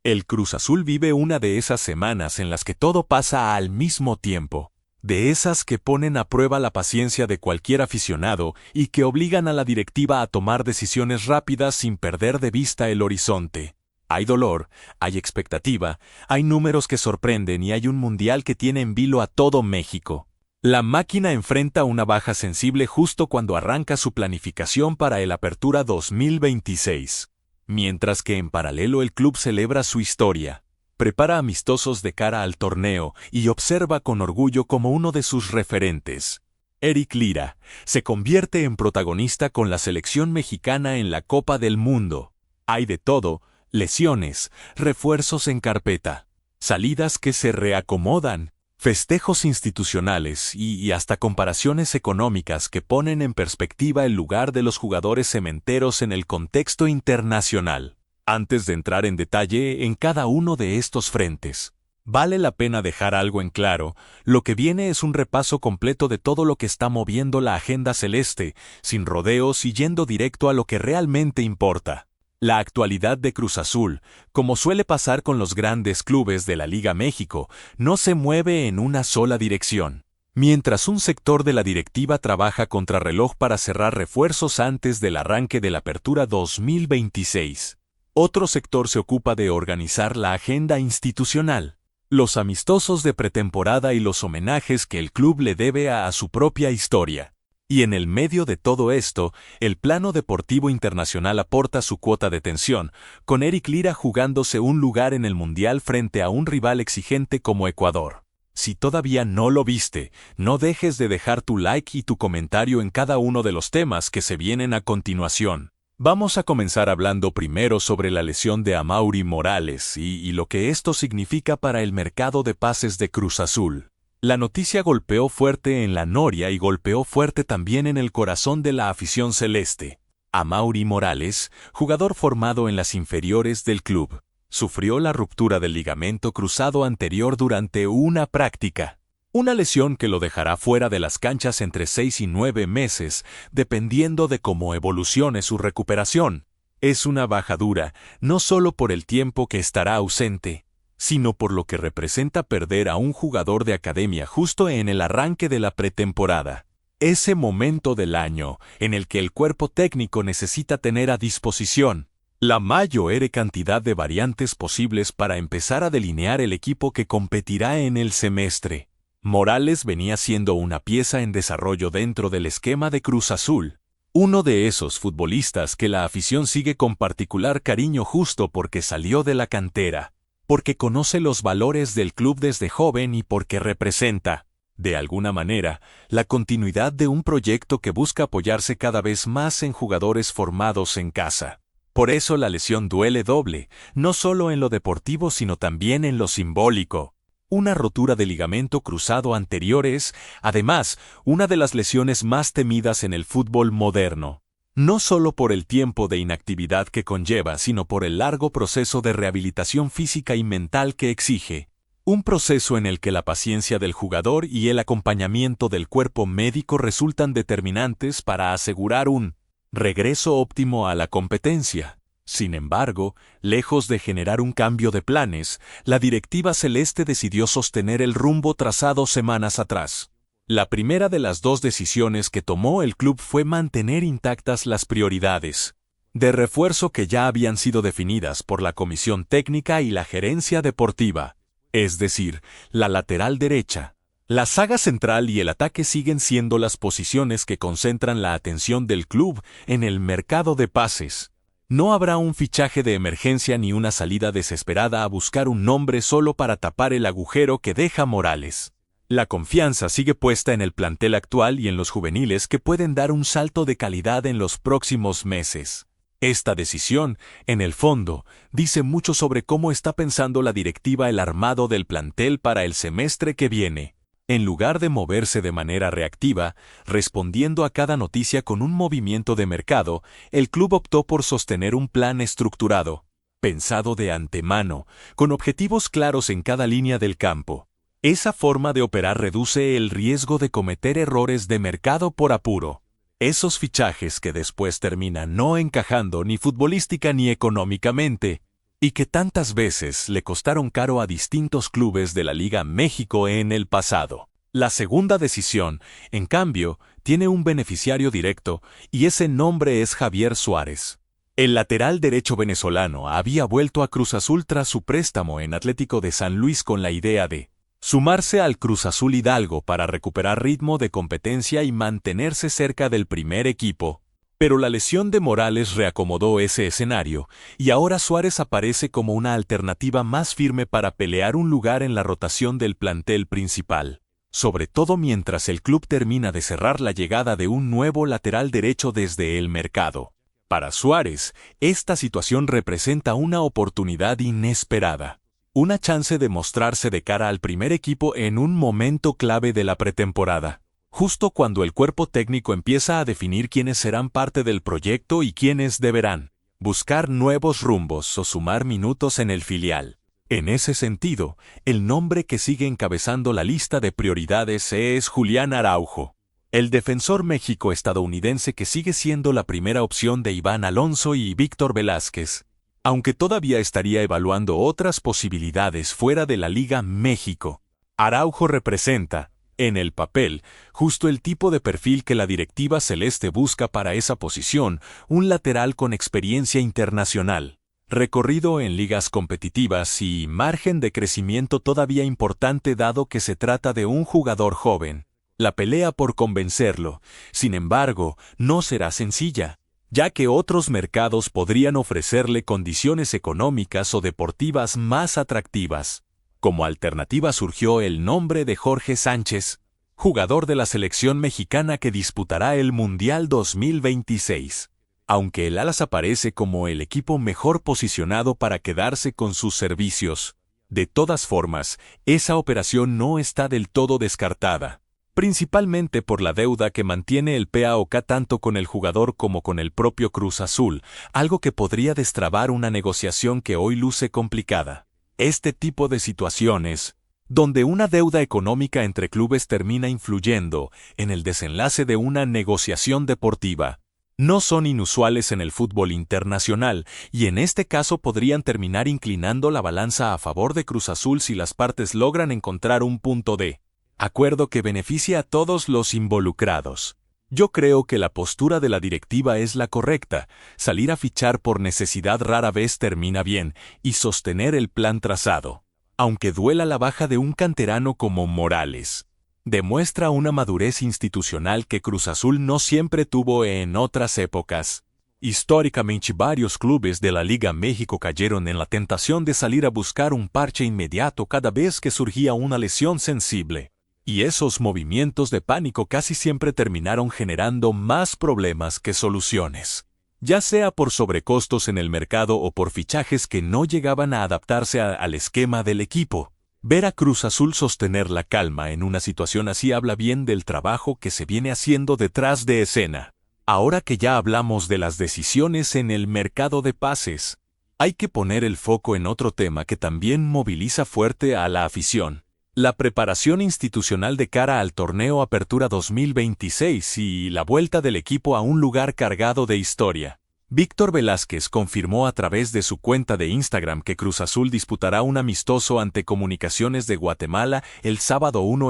El Cruz Azul vive una de esas semanas en las que todo pasa al mismo tiempo. De esas que ponen a prueba la paciencia de cualquier aficionado y que obligan a la directiva a tomar decisiones rápidas sin perder de vista el horizonte. Hay dolor, hay expectativa, hay números que sorprenden y hay un mundial que tiene en vilo a todo México. La máquina enfrenta una baja sensible justo cuando arranca su planificación para el Apertura 2026. Mientras que en paralelo el club celebra su historia, prepara amistosos de cara al torneo y observa con orgullo como uno de sus referentes, Eric Lira, se convierte en protagonista con la selección mexicana en la Copa del Mundo. Hay de todo, lesiones, refuerzos en carpeta, salidas que se reacomodan, festejos institucionales y hasta comparaciones económicas que ponen en perspectiva el lugar de los jugadores cementeros en el contexto internacional. Antes de entrar en detalle en cada uno de estos frentes, vale la pena dejar algo en claro. Lo que viene es un repaso completo de todo lo que está moviendo la agenda celeste, sin rodeos y yendo directo a lo que realmente importa. La actualidad de Cruz Azul, como suele pasar con los grandes clubes de la Liga México, no se mueve en una sola dirección. Mientras un sector de la directiva trabaja contrarreloj para cerrar refuerzos antes del arranque de la Apertura 2026, otro sector se ocupa de organizar la agenda institucional, los amistosos de pretemporada y los homenajes que el club le debe a su propia historia. Y en el medio de todo esto, el plano deportivo internacional aporta su cuota de tensión, con Eric Lira jugándose un lugar en el Mundial frente a un rival exigente como Ecuador. Si todavía no lo viste, no dejes de dejar tu like y tu comentario en cada uno de los temas que se vienen a continuación. Vamos a comenzar hablando primero sobre la lesión de Amaury Morales y lo que esto significa para el mercado de pases de Cruz Azul. La noticia golpeó fuerte en la noria y golpeó fuerte también en el corazón de la afición celeste. Amaury Morales, jugador formado en las inferiores del club, sufrió la ruptura del ligamento cruzado anterior durante una práctica. Una lesión que lo dejará fuera de las canchas entre 6 y 9 meses, dependiendo de cómo evolucione su recuperación. Es una baja dura, no solo por el tiempo que estará ausente, sino por lo que representa perder a un jugador de academia justo en el arranque de la pretemporada. Ese momento del año en el que el cuerpo técnico necesita tener a disposición la mayor cantidad de variantes posibles para empezar a delinear el equipo que competirá en el semestre. Morales venía siendo una pieza en desarrollo dentro del esquema de Cruz Azul. Uno de esos futbolistas que la afición sigue con particular cariño justo porque salió de la cantera, porque conoce los valores del club desde joven y porque representa, de alguna manera, la continuidad de un proyecto que busca apoyarse cada vez más en jugadores formados en casa. Por eso la lesión duele doble, no solo en lo deportivo sino también en lo simbólico. Una rotura de ligamento cruzado anterior es, además, una de las lesiones más temidas en el fútbol moderno. No solo por el tiempo de inactividad que conlleva, sino por el largo proceso de rehabilitación física y mental que exige. Un proceso en el que la paciencia del jugador y el acompañamiento del cuerpo médico resultan determinantes para asegurar un regreso óptimo a la competencia. Sin embargo, lejos de generar un cambio de planes, la directiva celeste decidió sostener el rumbo trazado semanas atrás. La primera de las dos decisiones que tomó el club fue mantener intactas las prioridades de refuerzo que ya habían sido definidas por la comisión técnica y la gerencia deportiva, es decir, la lateral derecha. La saga central y el ataque siguen siendo las posiciones que concentran la atención del club en el mercado de pases. No habrá un fichaje de emergencia ni una salida desesperada a buscar un nombre solo para tapar el agujero que deja Morales. La confianza sigue puesta en el plantel actual y en los juveniles que pueden dar un salto de calidad en los próximos meses. Esta decisión, en el fondo, dice mucho sobre cómo está pensando la directiva el armado del plantel para el semestre que viene. En lugar de moverse de manera reactiva, respondiendo a cada noticia con un movimiento de mercado, el club optó por sostener un plan estructurado, pensado de antemano, con objetivos claros en cada línea del campo. Esa forma de operar reduce el riesgo de cometer errores de mercado por apuro. Esos fichajes que después terminan no encajando ni futbolística ni económicamente. y que tantas veces le costaron caro a distintos clubes de la Liga México en el pasado. La segunda decisión, en cambio, tiene un beneficiario directo, y ese nombre es Javier Suárez. El lateral derecho venezolano había vuelto a Cruz Azul tras su préstamo en Atlético de San Luis con la idea de sumarse al Cruz Azul Hidalgo para recuperar ritmo de competencia y mantenerse cerca del primer equipo. Pero la lesión de Morales reacomodó ese escenario, y ahora Suárez aparece como una alternativa más firme para pelear un lugar en la rotación del plantel principal, sobre todo mientras el club termina de cerrar la llegada de un nuevo lateral derecho desde el mercado. Para Suárez, esta situación representa una oportunidad inesperada, una chance de mostrarse de cara al primer equipo en un momento clave de la pretemporada, justo cuando el cuerpo técnico empieza a definir quiénes serán parte del proyecto y quiénes deberán buscar nuevos rumbos o sumar minutos en el filial. En ese sentido, el nombre que sigue encabezando la lista de prioridades es Julián Araujo, el defensor México-estadounidense que sigue siendo la primera opción de Iván Alonso y Víctor Velázquez, aunque todavía estaría evaluando otras posibilidades fuera de la Liga México. Araujo representa, en el papel, justo el tipo de perfil que la directiva celeste busca para esa posición, un lateral con experiencia internacional, recorrido en ligas competitivas y margen de crecimiento todavía importante dado que se trata de un jugador joven. La pelea por convencerlo, sin embargo, no será sencilla, ya que otros mercados podrían ofrecerle condiciones económicas o deportivas más atractivas. Como alternativa surgió el nombre de Jorge Sánchez, jugador de la selección mexicana que disputará el Mundial 2026. Aunque el Alas aparece como el equipo mejor posicionado para quedarse con sus servicios, de todas formas, esa operación no está del todo descartada, principalmente por la deuda que mantiene el PAOK tanto con el jugador como con el propio Cruz Azul, algo que podría destrabar una negociación que hoy luce complicada. Este tipo de situaciones, donde una deuda económica entre clubes termina influyendo en el desenlace de una negociación deportiva, no son inusuales en el fútbol internacional, y en este caso podrían terminar inclinando la balanza a favor de Cruz Azul si las partes logran encontrar un punto de acuerdo que beneficie a todos los involucrados. Yo creo que la postura de la directiva es la correcta. Salir a fichar por necesidad rara vez termina bien, y sostener el plan trazado, aunque duela la baja de un canterano como Morales, demuestra una madurez institucional que Cruz Azul no siempre tuvo en otras épocas. Históricamente varios clubes de la Liga México cayeron en la tentación de salir a buscar un parche inmediato cada vez que surgía una lesión sensible. Y esos movimientos de pánico casi siempre terminaron generando más problemas que soluciones, ya sea por sobrecostos en el mercado o por fichajes que no llegaban a adaptarse al esquema del equipo. Ver a Cruz Azul sostener la calma en una situación así habla bien del trabajo que se viene haciendo detrás de escena. Ahora que ya hablamos de las decisiones en el mercado de pases, hay que poner el foco en otro tema que también moviliza fuerte a la afición: la preparación institucional de cara al torneo Apertura 2026 y la vuelta del equipo a un lugar cargado de historia. Víctor Velázquez confirmó a través de su cuenta de Instagram que Cruz Azul disputará un amistoso ante Comunicaciones de Guatemala el sábado 1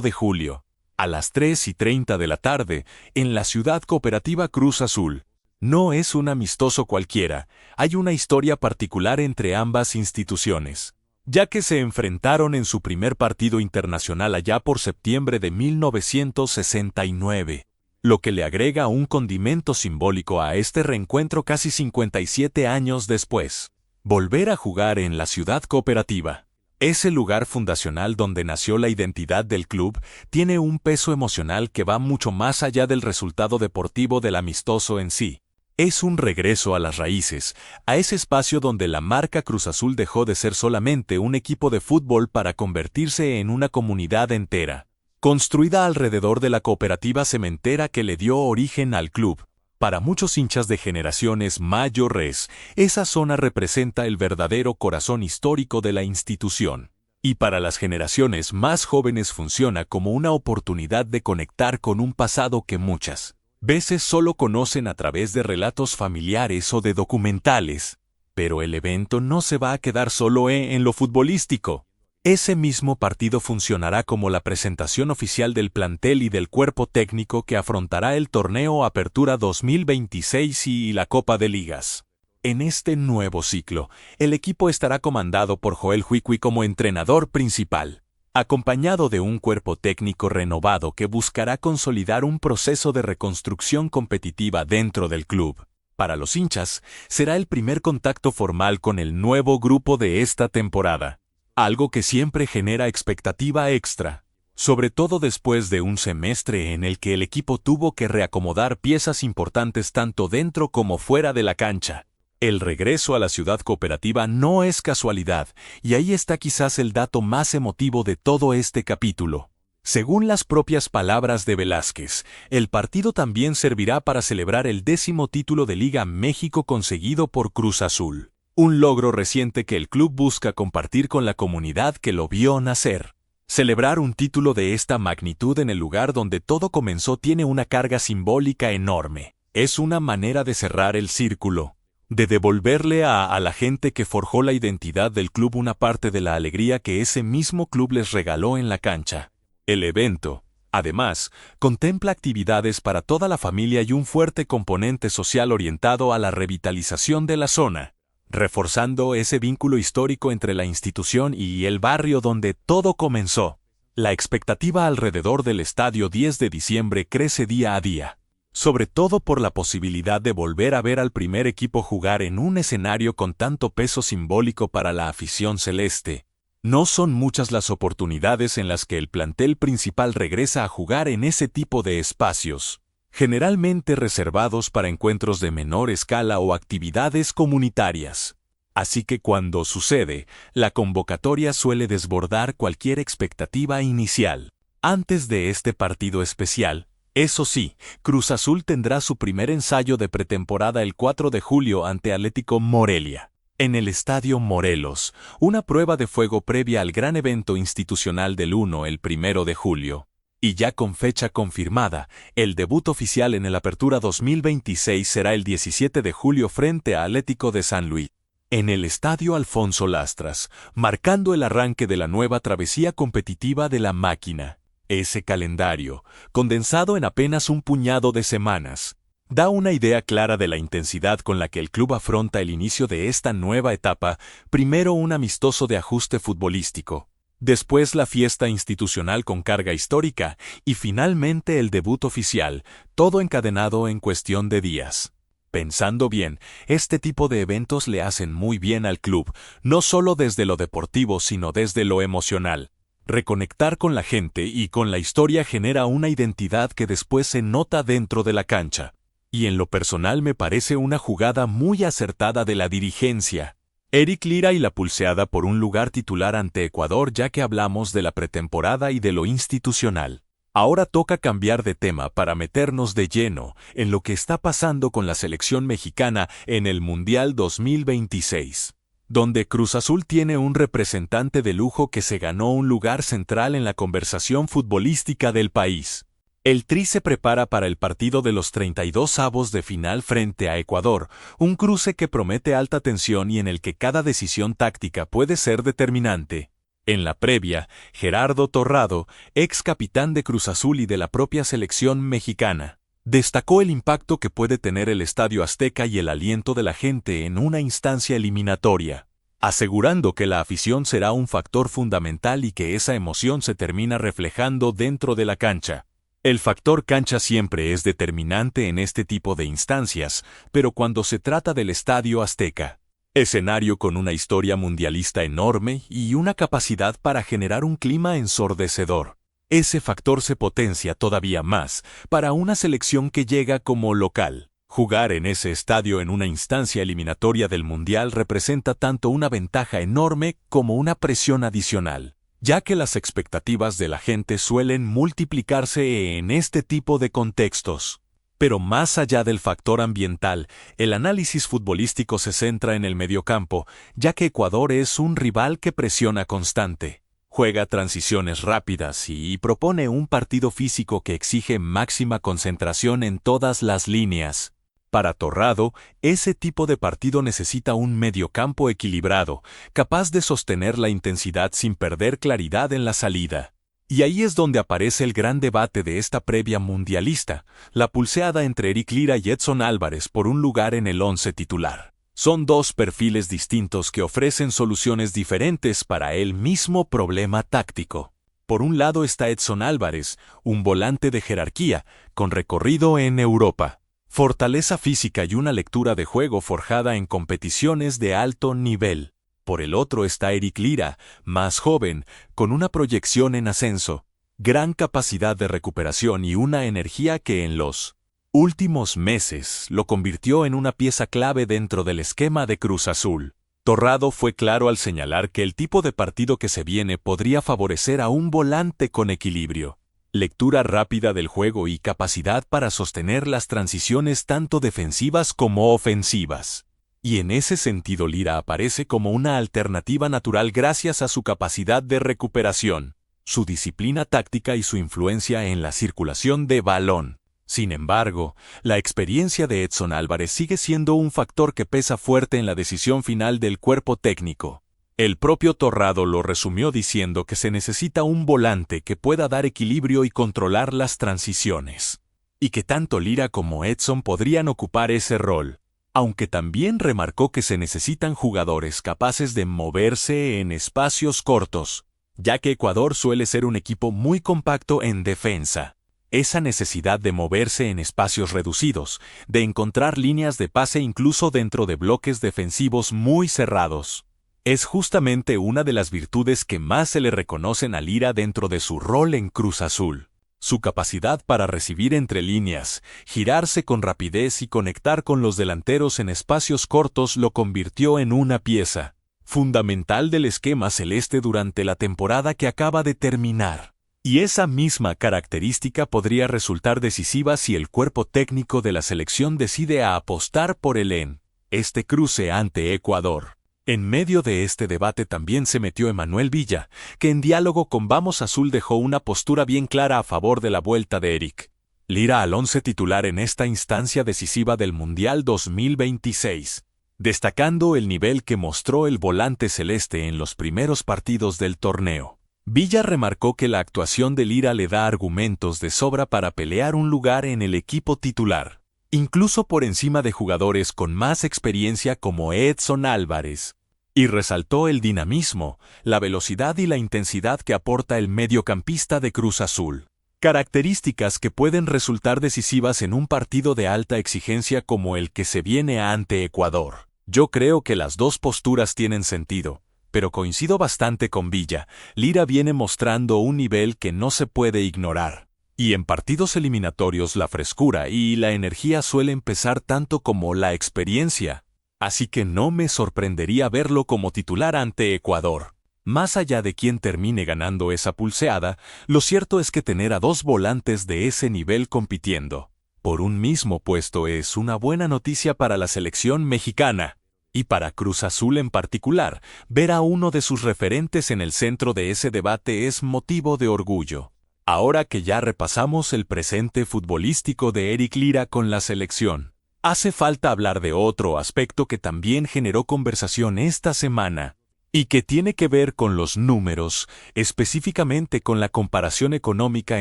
de julio, a las 3:30 de la tarde, en la Ciudad Cooperativa Cruz Azul. No es un amistoso cualquiera, hay una historia particular entre ambas instituciones, ya que se enfrentaron en su primer partido internacional allá por septiembre de 1969, lo que le agrega un condimento simbólico a este reencuentro casi 57 años después. Volver a jugar en la Ciudad Cooperativa, ese lugar fundacional donde nació la identidad del club, tiene un peso emocional que va mucho más allá del resultado deportivo del amistoso en sí. Es un regreso a las raíces, a ese espacio donde la marca Cruz Azul dejó de ser solamente un equipo de fútbol para convertirse en una comunidad entera, construida alrededor de la cooperativa cementera que le dio origen al club. Para muchos hinchas de generaciones mayores, esa zona representa el verdadero corazón histórico de la institución. Y para las generaciones más jóvenes funciona como una oportunidad de conectar con un pasado que muchas veces solo conocen a través de relatos familiares o de documentales. Pero el evento no se va a quedar solo en lo futbolístico. Ese mismo partido funcionará como la presentación oficial del plantel y del cuerpo técnico que afrontará el torneo Apertura 2026 y la Copa de Ligas. En este nuevo ciclo, el equipo estará comandado por Joel Huicui como entrenador principal, acompañado de un cuerpo técnico renovado que buscará consolidar un proceso de reconstrucción competitiva dentro del club. Para los hinchas, será el primer contacto formal con el nuevo grupo de esta temporada, algo que siempre genera expectativa extra, sobre todo después de un semestre en el que el equipo tuvo que reacomodar piezas importantes tanto dentro como fuera de la cancha. El regreso a la ciudad cooperativa no es casualidad, y ahí está quizás el dato más emotivo de todo este capítulo. Según las propias palabras de Velázquez, el partido también servirá para celebrar el 10º título de Liga México conseguido por Cruz Azul, un logro reciente que el club busca compartir con la comunidad que lo vio nacer. Celebrar un título de esta magnitud en el lugar donde todo comenzó tiene una carga simbólica enorme. Es una manera de cerrar el círculo, de devolverle a la gente que forjó la identidad del club una parte de la alegría que ese mismo club les regaló en la cancha. El evento, además, contempla actividades para toda la familia y un fuerte componente social orientado a la revitalización de la zona, reforzando ese vínculo histórico entre la institución y el barrio donde todo comenzó. La expectativa alrededor del Estadio 10 de diciembre crece día a día, sobre todo por la posibilidad de volver a ver al primer equipo jugar en un escenario con tanto peso simbólico para la afición celeste. No son muchas las oportunidades en las que el plantel principal regresa a jugar en ese tipo de espacios, generalmente reservados para encuentros de menor escala o actividades comunitarias. Así que cuando sucede, la convocatoria suele desbordar cualquier expectativa inicial. Antes de este partido especial, eso sí, Cruz Azul tendrá su primer ensayo de pretemporada el 4 de julio ante Atlético Morelia, en el Estadio Morelos, una prueba de fuego previa al gran evento institucional del 1 de julio. Y ya con fecha confirmada, el debut oficial en el Apertura 2026 será el 17 de julio frente a Atlético de San Luis, en el Estadio Alfonso Lastras, marcando el arranque de la nueva travesía competitiva de la máquina. Ese calendario, condensado en apenas un puñado de semanas, da una idea clara de la intensidad con la que el club afronta el inicio de esta nueva etapa, primero un amistoso de ajuste futbolístico, después la fiesta institucional con carga histórica y finalmente el debut oficial, todo encadenado en cuestión de días. Pensando bien, este tipo de eventos le hacen muy bien al club, no solo desde lo deportivo sino desde lo emocional. Reconectar con la gente y con la historia genera una identidad que después se nota dentro de la cancha. Y en lo personal me parece una jugada muy acertada de la dirigencia. Eric Lira y la pulseada por un lugar titular ante Ecuador ya que hablamos de la pretemporada y de lo institucional. Ahora toca cambiar de tema para meternos de lleno en lo que está pasando con la selección mexicana en el Mundial 2026. Donde Cruz Azul tiene un representante de lujo que se ganó un lugar central en la conversación futbolística del país. El Tri se prepara para el partido de los 32avos de final frente a Ecuador, un cruce que promete alta tensión y en el que cada decisión táctica puede ser determinante. En la previa, Gerardo Torrado, ex capitán de Cruz Azul y de la propia selección mexicana, destacó el impacto que puede tener el Estadio Azteca y el aliento de la gente en una instancia eliminatoria, asegurando que la afición será un factor fundamental y que esa emoción se termina reflejando dentro de la cancha. El factor cancha siempre es determinante en este tipo de instancias, pero cuando se trata del Estadio Azteca, escenario con una historia mundialista enorme y una capacidad para generar un clima ensordecedor, ese factor se potencia todavía más para una selección que llega como local. Jugar en ese estadio en una instancia eliminatoria del Mundial representa tanto una ventaja enorme como una presión adicional, ya que las expectativas de la gente suelen multiplicarse en este tipo de contextos. Pero más allá del factor ambiental, el análisis futbolístico se centra en el mediocampo, ya que Ecuador es un rival que presiona constante. Juega transiciones rápidas y propone un partido físico que exige máxima concentración en todas las líneas. Para Torrado, ese tipo de partido necesita un mediocampo equilibrado, capaz de sostener la intensidad sin perder claridad en la salida. Y ahí es donde aparece el gran debate de esta previa mundialista, la pulseada entre Eric Lira y Edson Álvarez por un lugar en el once titular. Son dos perfiles distintos que ofrecen soluciones diferentes para el mismo problema táctico. Por un lado está Edson Álvarez, un volante de jerarquía, con recorrido en Europa, fortaleza física y una lectura de juego forjada en competiciones de alto nivel. Por el otro está Eric Lira, más joven, con una proyección en ascenso, gran capacidad de recuperación y una energía que en los últimos meses lo convirtió en una pieza clave dentro del esquema de Cruz Azul. Torrado fue claro al señalar que el tipo de partido que se viene podría favorecer a un volante con equilibrio, lectura rápida del juego y capacidad para sostener las transiciones tanto defensivas como ofensivas. Y en ese sentido Lira aparece como una alternativa natural gracias a su capacidad de recuperación, su disciplina táctica y su influencia en la circulación de balón. Sin embargo, la experiencia de Edson Álvarez sigue siendo un factor que pesa fuerte en la decisión final del cuerpo técnico. El propio Torrado lo resumió diciendo que se necesita un volante que pueda dar equilibrio y controlar las transiciones, y que tanto Lira como Edson podrían ocupar ese rol, aunque también remarcó que se necesitan jugadores capaces de moverse en espacios cortos, ya que Ecuador suele ser un equipo muy compacto en defensa. Esa necesidad de moverse en espacios reducidos, de encontrar líneas de pase incluso dentro de bloques defensivos muy cerrados, es justamente una de las virtudes que más se le reconocen a Lira dentro de su rol en Cruz Azul. Su capacidad para recibir entre líneas, girarse con rapidez y conectar con los delanteros en espacios cortos lo convirtió en una pieza fundamental del esquema celeste durante la temporada que acaba de terminar. Y esa misma característica podría resultar decisiva si el cuerpo técnico de la selección decide apostar por él en este cruce ante Ecuador. En medio de este debate también se metió Emanuel Villa, que en diálogo con Vamos Azul dejó una postura bien clara a favor de la vuelta de Eric Lira al once titular en esta instancia decisiva del Mundial 2026, destacando el nivel que mostró el volante celeste en los primeros partidos del torneo. Villa remarcó que la actuación de Lira le da argumentos de sobra para pelear un lugar en el equipo titular, incluso por encima de jugadores con más experiencia como Edson Álvarez, y resaltó el dinamismo, la velocidad y la intensidad que aporta el mediocampista de Cruz Azul, características que pueden resultar decisivas en un partido de alta exigencia como el que se viene ante Ecuador. Yo creo que las dos posturas tienen sentido, pero coincido bastante con Villa. Lira viene mostrando un nivel que no se puede ignorar. Y en partidos eliminatorios la frescura y la energía suelen pesar tanto como la experiencia. Así que no me sorprendería verlo como titular ante Ecuador. Más allá de quién termine ganando esa pulseada, lo cierto es que tener a dos volantes de ese nivel compitiendo por un mismo puesto es una buena noticia para la selección mexicana. Y para Cruz Azul en particular, ver a uno de sus referentes en el centro de ese debate es motivo de orgullo. Ahora que ya repasamos el presente futbolístico de Eric Lira con la selección, hace falta hablar de otro aspecto que también generó conversación esta semana, y que tiene que ver con los números, específicamente con la comparación económica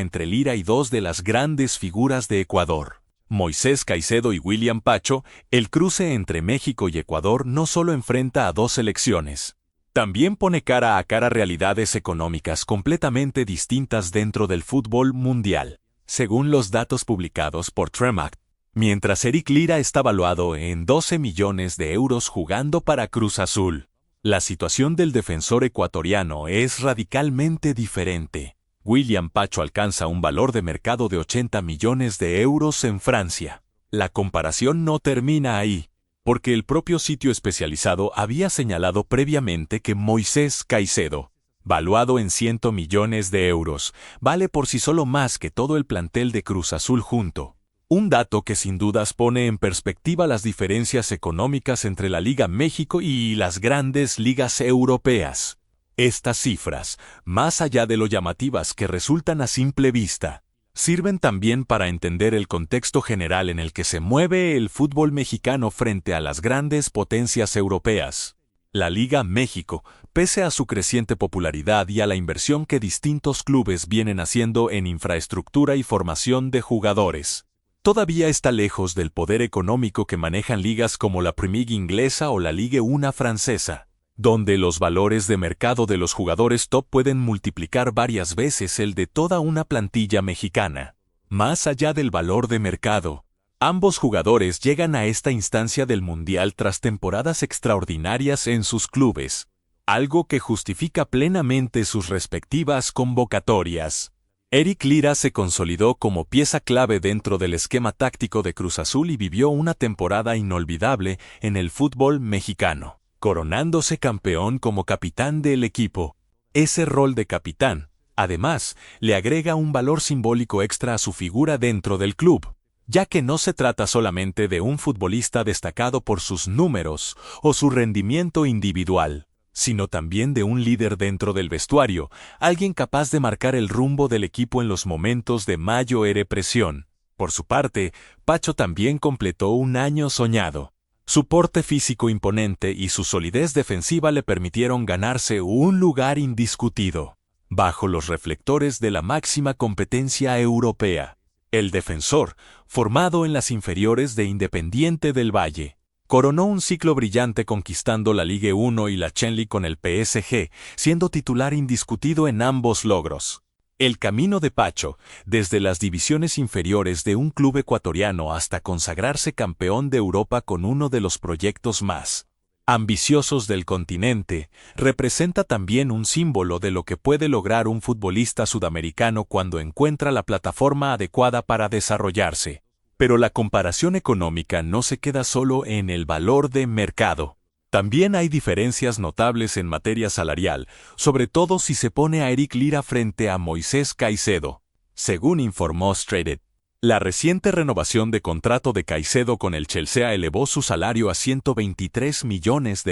entre Lira y dos de las grandes figuras de Ecuador. Moisés Caicedo y William Pacho. El cruce entre México y Ecuador no solo enfrenta a dos selecciones, también pone cara a cara realidades económicas completamente distintas dentro del fútbol mundial. Según los datos publicados por Tremac, mientras Eric Lira está valuado en 12 millones de euros jugando para Cruz Azul, la situación del defensor ecuatoriano es radicalmente diferente. William Pacho alcanza un valor de mercado de 80 millones de euros en Francia. La comparación no termina ahí, porque el propio sitio especializado había señalado previamente que Moisés Caicedo, valuado en 100 millones de euros, vale por sí solo más que todo el plantel de Cruz Azul junto. Un dato que sin dudas pone en perspectiva las diferencias económicas entre la Liga México y las grandes ligas europeas. Estas cifras, más allá de lo llamativas que resultan a simple vista, Sirven también para entender el contexto general en el que se mueve el fútbol mexicano frente a las grandes potencias europeas. La Liga México, pese a su creciente popularidad y a la inversión que distintos clubes vienen haciendo en infraestructura y formación de jugadores, todavía está lejos del poder económico que manejan ligas como la Premier League inglesa o la Ligue 1 francesa, donde los valores de mercado de los jugadores top pueden multiplicar varias veces el de toda una plantilla mexicana. Más allá del valor de mercado, ambos jugadores llegan a esta instancia del Mundial tras temporadas extraordinarias en sus clubes, algo que justifica plenamente sus respectivas convocatorias. Eric Lira se consolidó como pieza clave dentro del esquema táctico de Cruz Azul y vivió una temporada inolvidable en el fútbol mexicano, coronándose campeón como capitán del equipo. Ese rol de capitán, además, le agrega un valor simbólico extra a su figura dentro del club, ya que no se trata solamente de un futbolista destacado por sus números o su rendimiento individual, sino también de un líder dentro del vestuario, alguien capaz de marcar el rumbo del equipo en los momentos de mayor presión. Por su parte, Pacho también completó un año soñado. Su porte físico imponente y su solidez defensiva le permitieron ganarse un lugar indiscutido bajo los reflectores de la máxima competencia europea. El defensor, formado en las inferiores de Independiente del Valle, coronó un ciclo brillante conquistando la Ligue 1 y la Champions League con el PSG, siendo titular indiscutido en ambos logros. El camino de Pacho, desde las divisiones inferiores de un club ecuatoriano hasta consagrarse campeón de Europa con uno de los proyectos más ambiciosos del continente, representa también un símbolo de lo que puede lograr un futbolista sudamericano cuando encuentra la plataforma adecuada para desarrollarse. Pero la comparación económica no se queda solo en el valor de mercado. También hay diferencias notables en materia salarial, sobre todo si se pone a Eric Lira frente a Moisés Caicedo. Según informó Straight, la reciente renovación de contrato de Caicedo con el Chelsea elevó su salario a $123 millones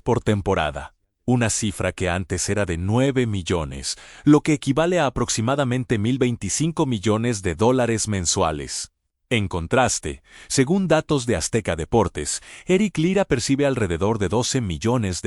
por temporada, una cifra que antes era de 9 millones, lo que equivale a aproximadamente $1.025 millones mensuales. En contraste, según datos de Azteca Deportes, Eric Lira percibe alrededor de $12 millones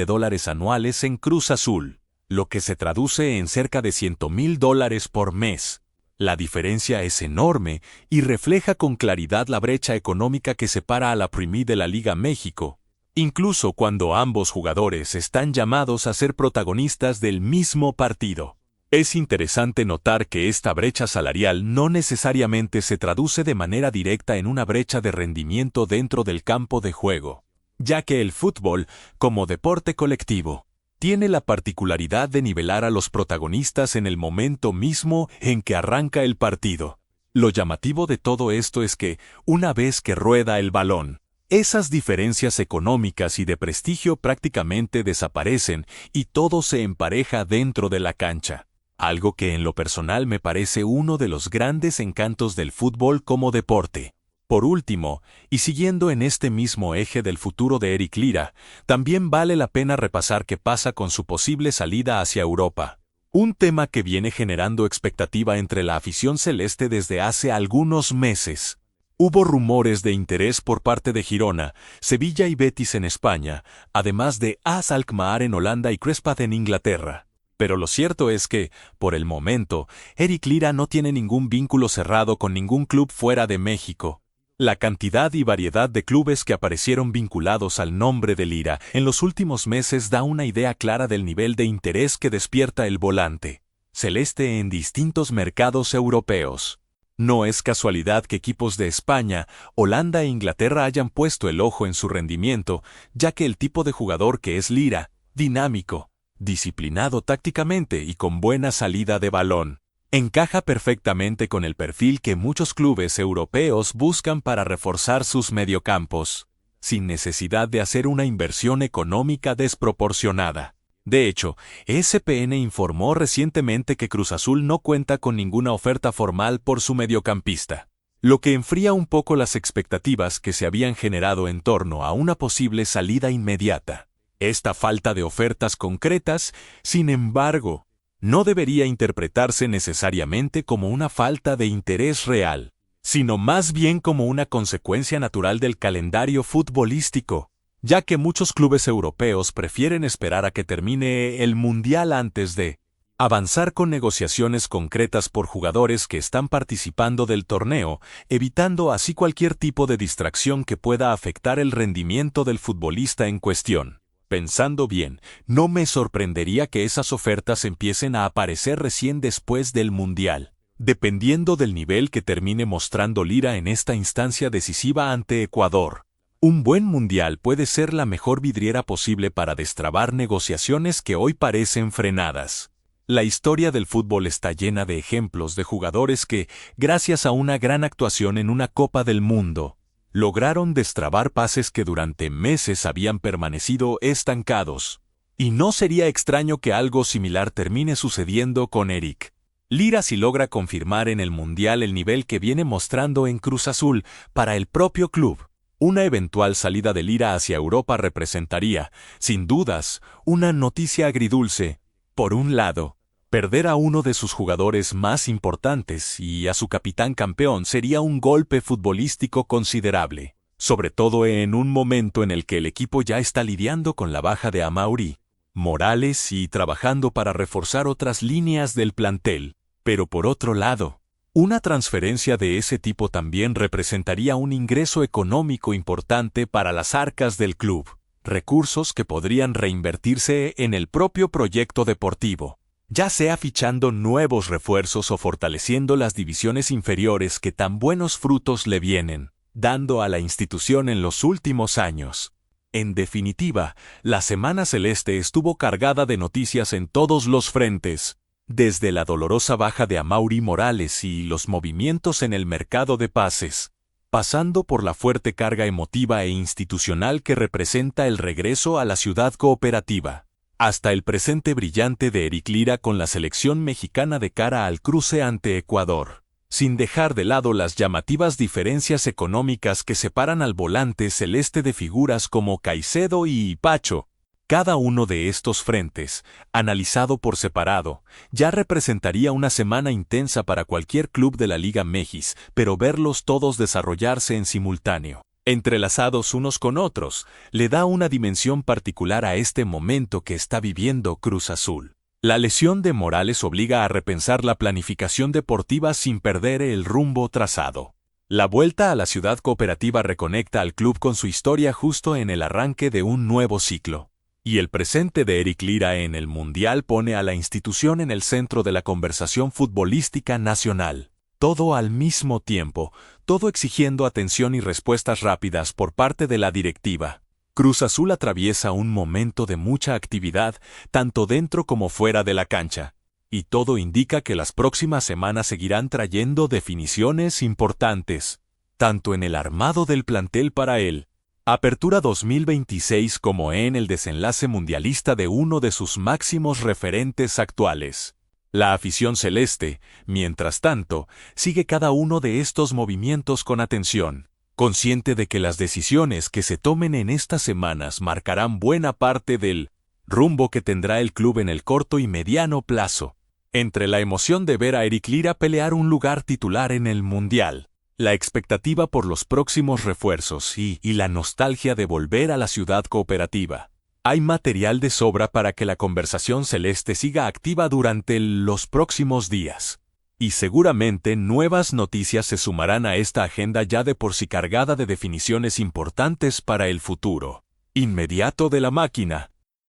anuales en Cruz Azul, lo que se traduce en cerca de $100,000 por mes. La diferencia es enorme y refleja con claridad la brecha económica que separa a la Premier de la Liga México, incluso cuando ambos jugadores están llamados a ser protagonistas del mismo partido. Es interesante notar que esta brecha salarial no necesariamente se traduce de manera directa en una brecha de rendimiento dentro del campo de juego, ya que el fútbol, como deporte colectivo, tiene la particularidad de nivelar a los protagonistas en el momento mismo en que arranca el partido. Lo llamativo de todo esto es que, una vez que rueda el balón, esas diferencias económicas y de prestigio prácticamente desaparecen y todo se empareja dentro de la cancha. Algo que en lo personal me parece uno de los grandes encantos del fútbol como deporte. Por último, y siguiendo en este mismo eje del futuro de Eric Lira, también vale la pena repasar qué pasa con su posible salida hacia Europa. Un tema que viene generando expectativa entre la afición celeste desde hace algunos meses. Hubo rumores de interés por parte de Girona, Sevilla y Betis en España, además de AS Alkmaar en Holanda y Crespad en Inglaterra. Pero lo cierto es que, por el momento, Eric Lira no tiene ningún vínculo cerrado con ningún club fuera de México. La cantidad y variedad de clubes que aparecieron vinculados al nombre de Lira en los últimos meses da una idea clara del nivel de interés que despierta el volante celeste en distintos mercados europeos. No es casualidad que equipos de España, Holanda e Inglaterra hayan puesto el ojo en su rendimiento, ya que el tipo de jugador que es Lira, dinámico, disciplinado tácticamente y con buena salida de balón, encaja perfectamente con el perfil que muchos clubes europeos buscan para reforzar sus mediocampos, sin necesidad de hacer una inversión económica desproporcionada. De hecho, ESPN informó recientemente que Cruz Azul no cuenta con ninguna oferta formal por su mediocampista, lo que enfría un poco las expectativas que se habían generado en torno a una posible salida inmediata. Esta falta de ofertas concretas, sin embargo, no debería interpretarse necesariamente como una falta de interés real, sino más bien como una consecuencia natural del calendario futbolístico, ya que muchos clubes europeos prefieren esperar a que termine el Mundial antes de avanzar con negociaciones concretas por jugadores que están participando del torneo, evitando así cualquier tipo de distracción que pueda afectar el rendimiento del futbolista en cuestión. Pensando bien, no me sorprendería que esas ofertas empiecen a aparecer recién después del Mundial, dependiendo del nivel que termine mostrando Lira en esta instancia decisiva ante Ecuador. Un buen Mundial puede ser la mejor vidriera posible para destrabar negociaciones que hoy parecen frenadas. La historia del fútbol está llena de ejemplos de jugadores que, gracias a una gran actuación en una Copa del Mundo, lograron destrabar pases que durante meses habían permanecido estancados. Y no sería extraño que algo similar termine sucediendo con Eric Lira si logra confirmar en el Mundial el nivel que viene mostrando en Cruz Azul para el propio club. Una eventual salida de Lira hacia Europa representaría, sin dudas, una noticia agridulce. Por un lado, perder a uno de sus jugadores más importantes y a su capitán campeón sería un golpe futbolístico considerable, sobre todo en un momento en el que el equipo ya está lidiando con la baja de Amaury, Morales y trabajando para reforzar otras líneas del plantel. Pero por otro lado, una transferencia de ese tipo también representaría un ingreso económico importante para las arcas del club, recursos que podrían reinvertirse en el propio proyecto deportivo, ya sea fichando nuevos refuerzos o fortaleciendo las divisiones inferiores que tan buenos frutos le vienen dando a la institución en los últimos años. En definitiva, la Semana Celeste estuvo cargada de noticias en todos los frentes, desde la dolorosa baja de Amaury Morales y los movimientos en el mercado de pases, pasando por la fuerte carga emotiva e institucional que representa el regreso a la ciudad cooperativa, hasta el presente brillante de Eric Lira con la selección mexicana de cara al cruce ante Ecuador, sin dejar de lado las llamativas diferencias económicas que separan al volante celeste de figuras como Caicedo y Pacho. Cada uno de estos frentes, analizado por separado, ya representaría una semana intensa para cualquier club de la Liga MX, pero verlos todos desarrollarse en simultáneo, entrelazados unos con otros, le da una dimensión particular a este momento que está viviendo Cruz Azul. La lesión de Morales obliga a repensar la planificación deportiva sin perder el rumbo trazado. La vuelta a la ciudad cooperativa reconecta al club con su historia justo en el arranque de un nuevo ciclo. Y el presente de Eric Lira en el Mundial pone a la institución en el centro de la conversación futbolística nacional. Todo al mismo tiempo, todo exigiendo atención y respuestas rápidas por parte de la directiva. Cruz Azul atraviesa un momento de mucha actividad, tanto dentro como fuera de la cancha. Y todo indica que las próximas semanas seguirán trayendo definiciones importantes, tanto en el armado del plantel para él Apertura 2026 como en el desenlace mundialista de uno de sus máximos referentes actuales. La afición celeste, mientras tanto, sigue cada uno de estos movimientos con atención, consciente de que las decisiones que se tomen en estas semanas marcarán buena parte del rumbo que tendrá el club en el corto y mediano plazo. Entre la emoción de ver a Eric Lira pelear un lugar titular en el Mundial, la expectativa por los próximos refuerzos y la nostalgia de volver a la ciudad cooperativa, hay material de sobra para que la conversación celeste siga activa durante los próximos días. Y seguramente nuevas noticias se sumarán a esta agenda ya de por sí cargada de definiciones importantes para el futuro inmediato de la máquina,